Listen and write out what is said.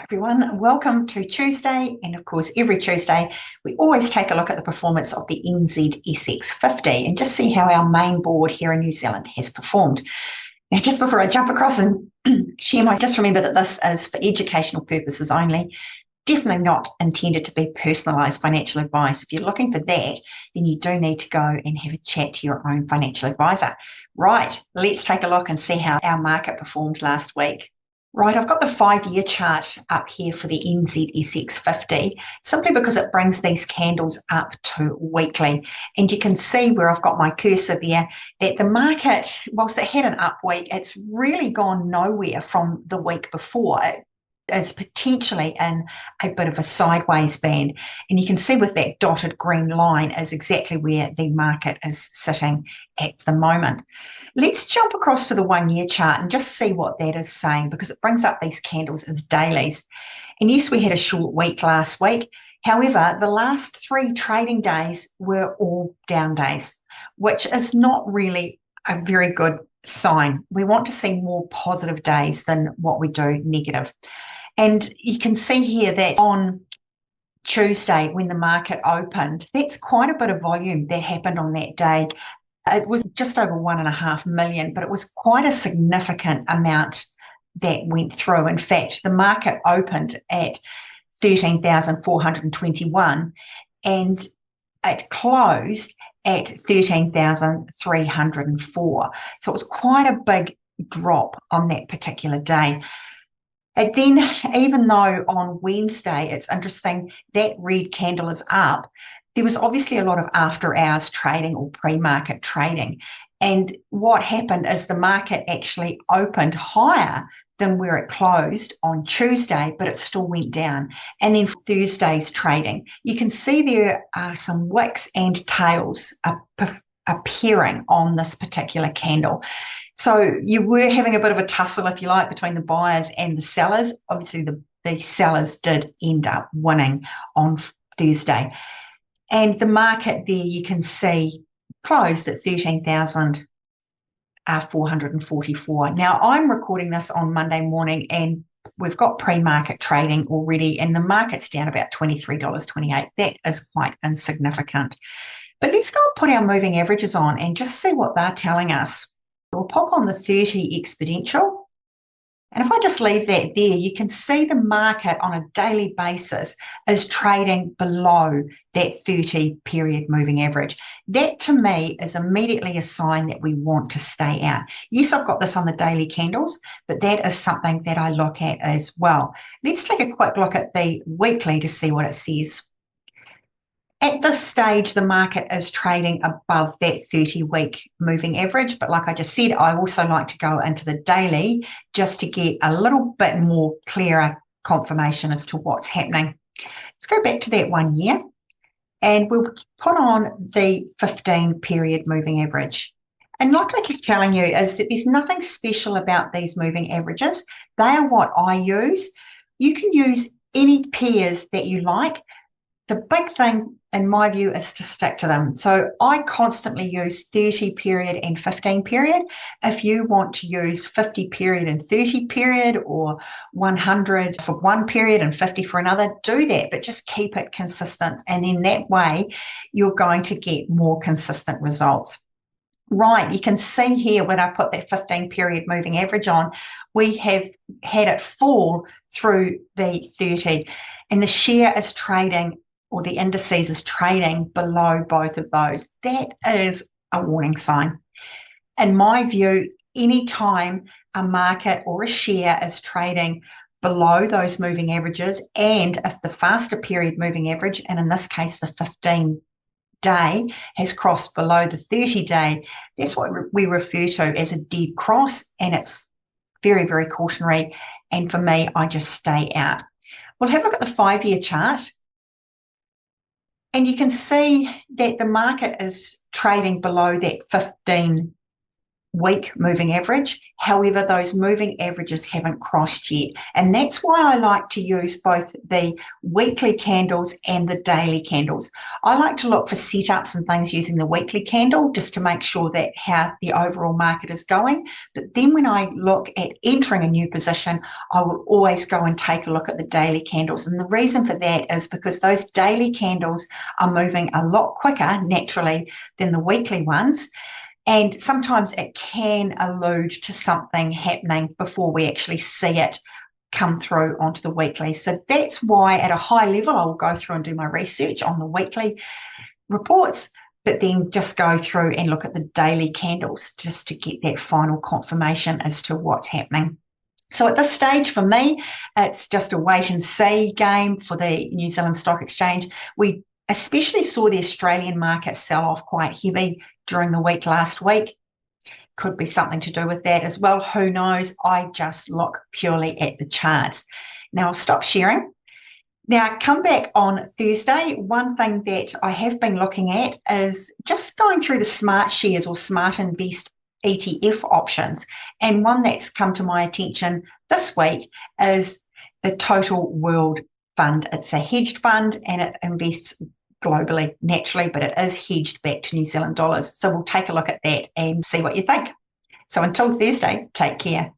Hi everyone, welcome to Tuesday, and of course every Tuesday we always take a look at the performance of the NZX 50 and just see how our main board here in New Zealand has performed. Now just before I jump across and share just remember that this is for educational purposes only, definitely not intended to be personalised financial advice. If you're looking for that, then you do need to go and have a chat to your own financial advisor. Right, let's take a look and see how our market performed last week. Right, I've got the 5-year chart up here for the NZX 50, simply because it brings these candles up to weekly. And you can see where I've got my cursor there, that the market, whilst it had an up week, it's really gone nowhere from the week before. It is potentially in a bit of a sideways band. And you can see with that dotted green line is exactly where the market is sitting at the moment. Let's jump across to the 1-year chart and just see what that is saying, because it brings up these candles as dailies. And yes, we had a short week last week. However, the last 3 trading days were all down days, which is not really a very good sign. We want to see more positive days than what we do negative. And you can see here that on Tuesday, when the market opened, that's quite a bit of volume that happened on that day. It was just over 1.5 million, but it was quite a significant amount that went through. In fact, the market opened at 13,421 and it closed at 13,304. So it was quite a big drop on that particular day. And then, even though on Wednesday, it's interesting, that red candle is up, there was obviously a lot of after hours trading or pre-market trading. And what happened is the market actually opened higher than where it closed on Tuesday, but it still went down. And then Thursday's trading, you can see there are some wicks and tails appearing on this particular candle. So you were having a bit of a tussle, if you like, between the buyers and the sellers. Obviously, the sellers did end up winning on Thursday. And the market there, you can see, closed at 13,444. Now, I'm recording this on Monday morning, and we've got pre-market trading already, and the market's down about $23.28. That is quite insignificant. But let's go and put our moving averages on and just see what they're telling us. We'll pop on the 30 exponential. And if I just leave that there, you can see the market on a daily basis is trading below that 30 period moving average. That to me is immediately a sign that we want to stay out. Yes, I've got this on the daily candles, but that is something that I look at as well. Let's take a quick look at the weekly to see what it says. At this stage, the market is trading above that 30-week moving average. But like I just said, I also like to go into the daily just to get a little bit more clearer confirmation as to what's happening. Let's go back to that 1 year and we'll put on the 15-period moving average. And like I keep telling you is that there's nothing special about these moving averages. They are what I use. You can use any pairs that you like. The big thing, in my view, is to stick to them. So I constantly use 30 period and 15 period. If you want to use 50 period and 30 period, or 100 for one period and 50 for another, do that, but just keep it consistent. And then that way you're going to get more consistent results. Right, you can see here when I put that 15 period moving average on, we have had it fall through the 30, and the share is trading, or the indices is trading below both of those. That is a warning sign. In my view, anytime a market or a share is trading below those moving averages, and if the faster period moving average, and in this case the 15-day, has crossed below the 30-day, that's what we refer to as a dead cross, and it's very, very cautionary. And for me, I just stay out. We'll have a look at the 5-year chart. And you can see that the market is trading below that 15 week moving average. However, those moving averages haven't crossed yet. And that's why I like to use both the weekly candles and the daily candles. I like to look for setups and things using the weekly candle just to make sure that how the overall market is going. But then when I look at entering a new position, I will always go and take a look at the daily candles. And the reason for that is because those daily candles are moving a lot quicker naturally than the weekly ones. And sometimes it can allude to something happening before we actually see it come through onto the weekly. So that's why at a high level, I will go through and do my research on the weekly reports, but then just go through and look at the daily candles just to get that final confirmation as to what's happening. So at this stage, for me, it's just a wait and see game for the New Zealand Stock Exchange. We especially saw the Australian market sell off quite heavy during the week last week. Could be something to do with that as well. Who knows? I just look purely at the charts. Now I'll stop sharing. Now come back on Thursday. One thing that I have been looking at is just going through the Smart Shares or Smart Invest ETF options. And one that's come to my attention this week is the Total World Fund. It's a hedged fund and it invests globally, naturally, but it is hedged back to New Zealand dollars. So we'll take a look at that and see what you think. So until Thursday, take care.